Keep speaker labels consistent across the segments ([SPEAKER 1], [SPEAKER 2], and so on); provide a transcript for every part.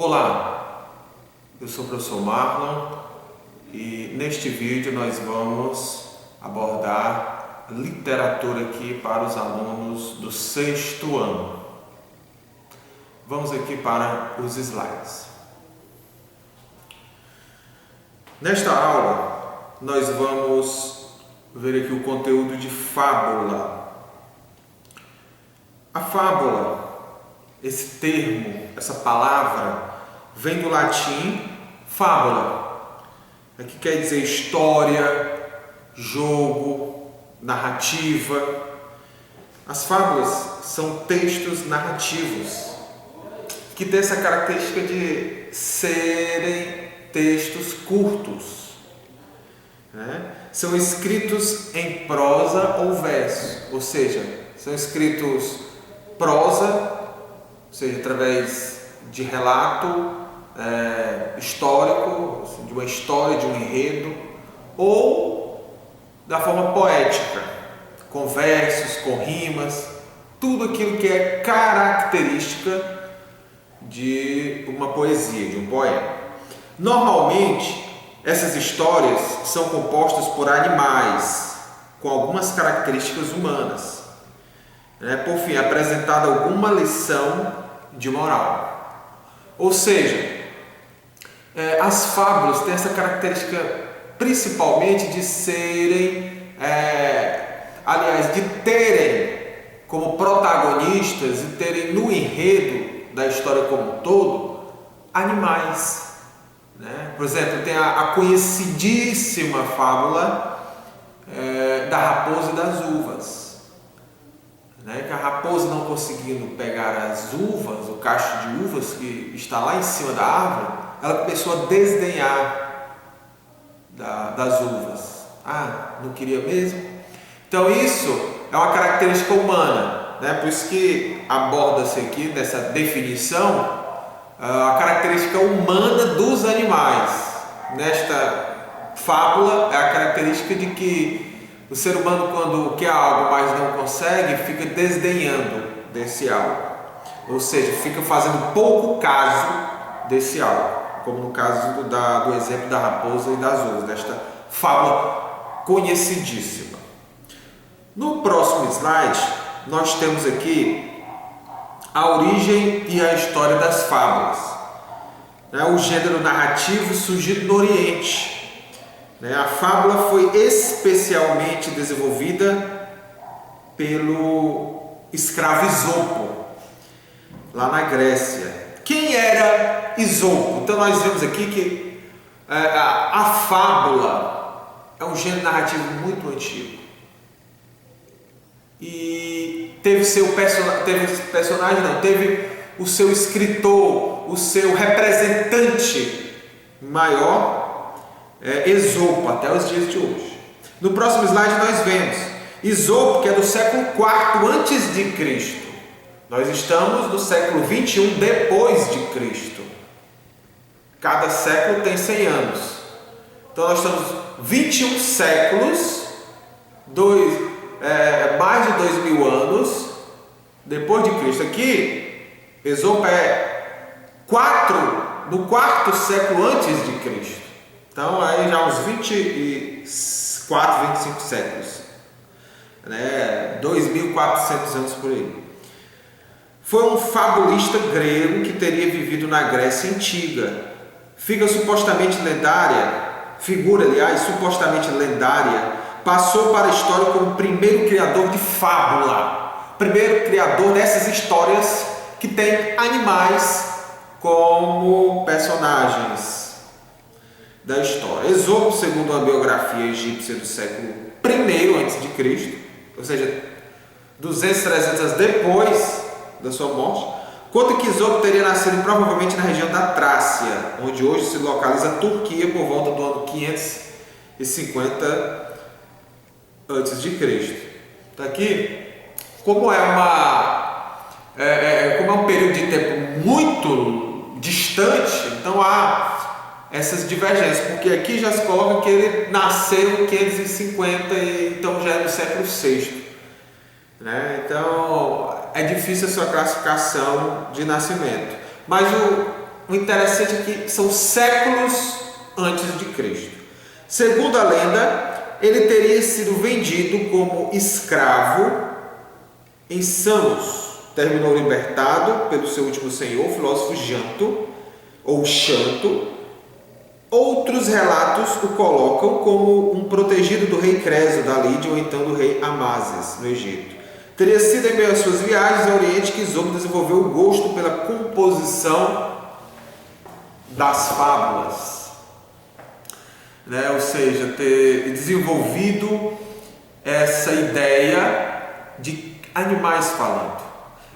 [SPEAKER 1] Olá, eu sou o professor Marlon e neste vídeo nós vamos abordar literatura aqui para os alunos do sexto ano. Vamos aqui para os slides. Nesta aula nós vamos ver aqui o conteúdo de fábula. A fábula, esse termo, essa palavra, vem do latim fábula, que quer dizer história, jogo, narrativa. As fábulas são textos narrativos que têm essa característica de serem textos curtos, né? São escritos em prosa ou verso, ou seja, são escritos prosa, ou seja, através de relato histórico, de uma história, de um enredo, ou da forma poética, com versos, com rimas, tudo aquilo que é característica de uma poesia, de um poema. Normalmente, essas histórias são compostas por animais com algumas características humanas. Por fim, é apresentada alguma lição de moral. Ou seja, as fábulas têm essa característica principalmente de serem, de terem como protagonistas e terem no enredo da história como um todo, animais. Por exemplo, tem a conhecidíssima fábula da raposa e das uvas. Que a raposa, não conseguindo pegar as uvas, o cacho de uvas que está lá em cima da árvore, ela começou a desdenhar das uvas. Não queria mesmo? Então isso é uma característica humana, por isso que aborda-se aqui nessa definição a característica humana dos animais. Nesta fábula é a característica de que o ser humano, quando quer algo, mas não consegue, fica desdenhando desse algo. Ou seja, fica fazendo pouco caso desse algo. Como no caso do exemplo da raposa e das uvas, desta fábula conhecidíssima. No próximo slide, nós temos aqui a origem e a história das fábulas. O gênero narrativo surgido no Oriente. A fábula foi especialmente desenvolvida pelo escravo Esopo, lá na Grécia. Quem era Esopo? Então nós vemos aqui que a fábula é um gênero narrativo muito antigo. E teve o seu escritor, o seu representante maior, Esopo, até os dias de hoje. No próximo slide nós vemos Esopo, que é do século IV a.C. Nós estamos no século 21 depois de Cristo. Cada século tem 100 anos. Então nós estamos 21 séculos, mais de 2000 anos depois de Cristo. Aqui, Esopo no quarto século antes de Cristo. Então aí já uns 24, 25 séculos, 2.400 anos por aí. Foi um fabulista grego que teria vivido na Grécia Antiga. Figura supostamente lendária, passou para a história como o primeiro criador de fábula. Primeiro criador dessas histórias que tem animais como personagens da história. Esopo, segundo uma biografia egípcia do século I a.C., ou seja, 200, 300 anos depois da sua morte, conta que Esopo teria nascido provavelmente na região da Trácia, onde hoje se localiza a Turquia, por volta do ano 550 a.C. Então aqui, como é um período de tempo muito distante, então há essas divergências, porque aqui já se coloca que ele nasceu em 550, então já é do século VI. Então é difícil a sua classificação de nascimento. Mas o interessante é que são séculos antes de Cristo. Segundo a lenda, ele teria sido vendido como escravo em Samos. Terminou libertado pelo seu último senhor, o filósofo Janto, ou Xanto. Outros relatos o colocam como um protegido do rei Creso da Lídia ou então do rei Amazias, no Egito. Teria sido em meio às suas viagens ao Oriente que Isopo desenvolveu o gosto pela composição das fábulas, né? Ou seja, ter desenvolvido essa ideia de animais falando.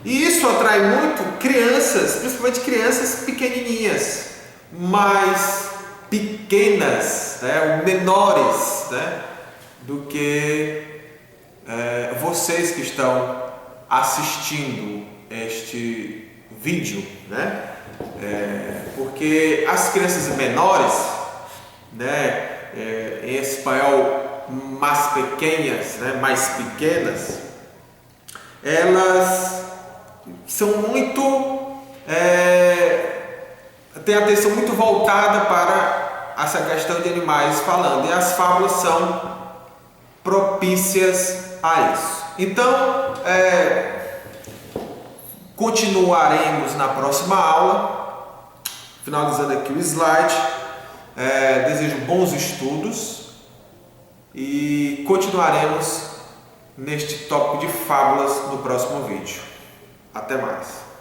[SPEAKER 1] E isso atrai muito crianças, principalmente crianças pequenininhas, mais pequenas, né? Menores, né? Do que vocês que estão assistindo este vídeo, né? Porque as crianças menores, né? Em espanhol, mais pequenas, elas são muito têm a atenção muito voltada para essa questão de animais falando, e as fábulas são propícias a isso. Então, continuaremos na próxima aula, finalizando aqui o slide. Desejo bons estudos e continuaremos neste tópico de fábulas no próximo vídeo. Até mais!